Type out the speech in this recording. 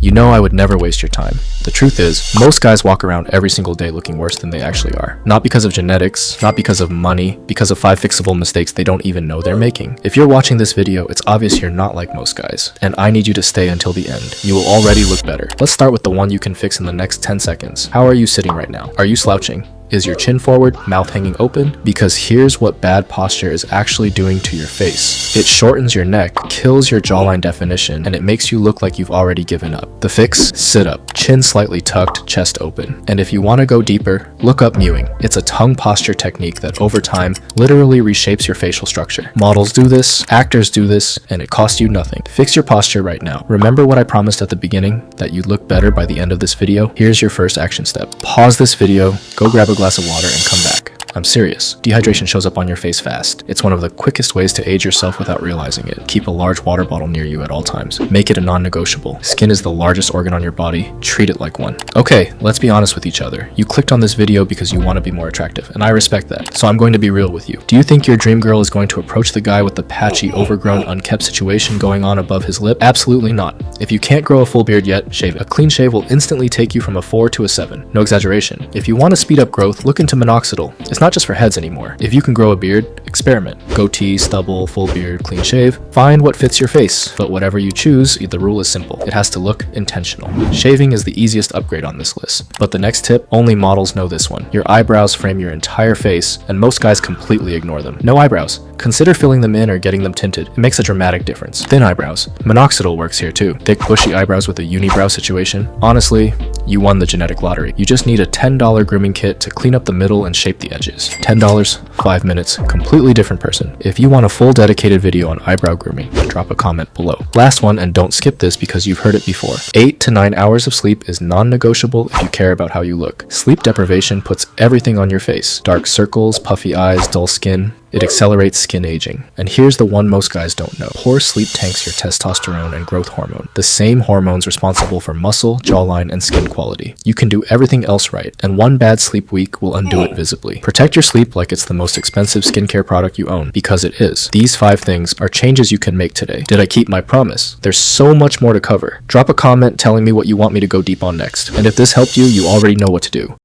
You know I would never waste your time. The truth is, most guys walk around every single day looking worse than they actually are. Not because of genetics, not because of money, because of 5 fixable mistakes they don't even know they're making. If you're watching this video, it's obvious you're not like most guys, and I need you to stay until the end. You will already look better. Let's start with the one you can fix in the next 10 seconds. How are you sitting right now? Are you slouching? Is your chin forward, mouth hanging open? Because here's what bad posture is actually doing to your face. It shortens your neck, kills your jawline definition, and it makes you look like you've already given up. The fix? Sit up, chin slightly tucked, chest open. And if you want to go deeper, look up mewing. It's a tongue posture technique that over time literally reshapes your facial structure. Models do this, actors do this, and it costs you nothing. Fix your posture right now. Remember what I promised at the beginning, that you'd look better by the end of this video? Here's your first action step. Pause this video, go grab a glass of water and come back. I'm serious. Dehydration shows up on your face fast. It's one of the quickest ways to age yourself without realizing it. Keep a large water bottle near you at all times. Make it a non-negotiable. Skin is the largest organ on your body. Treat it like one. Okay, let's be honest with each other. You clicked on this video because you want to be more attractive, and I respect that. So I'm going to be real with you. Do you think your dream girl is going to approach the guy with the patchy, overgrown, unkept situation going on above his lip? Absolutely not. If you can't grow a full beard yet, shave. A clean shave will instantly take you from a 4 to a 7. No exaggeration. If you want to speed up growth, look into minoxidil. It's not just for heads anymore. If you can grow a beard, experiment. Goatee, stubble, full beard, clean shave. Find what fits your face, but whatever you choose, the rule is simple. It has to look intentional. Shaving is the easiest upgrade on this list. But the next tip, only models know this one. Your eyebrows frame your entire face, and most guys completely ignore them. No eyebrows. Consider filling them in or getting them tinted. It makes a dramatic difference. Thin eyebrows. Minoxidil works here too. Thick, bushy eyebrows with a unibrow situation. Honestly, you won the genetic lottery. You just need a $10 grooming kit to clean up the middle and shape the edges. $10, 5 minutes, completely different person. If you want a full dedicated video on eyebrow grooming, drop a comment below. Last one, and don't skip this because you've heard it before. 8 to 9 hours of sleep is non-negotiable if you care about how you look. Sleep deprivation puts everything on your face. Dark circles, puffy eyes, dull skin. It accelerates skin aging. And here's the one most guys don't know. Poor sleep tanks your testosterone and growth hormone, the same hormones responsible for muscle, jawline, and skin quality. You can do everything else right, and one bad sleep week will undo it visibly. Protect your sleep like it's the most expensive skincare product you own, because it is. These 5 things are changes you can make today. Did I keep my promise? There's so much more to cover. Drop a comment telling me what you want me to go deep on next. And if this helped you, you already know what to do.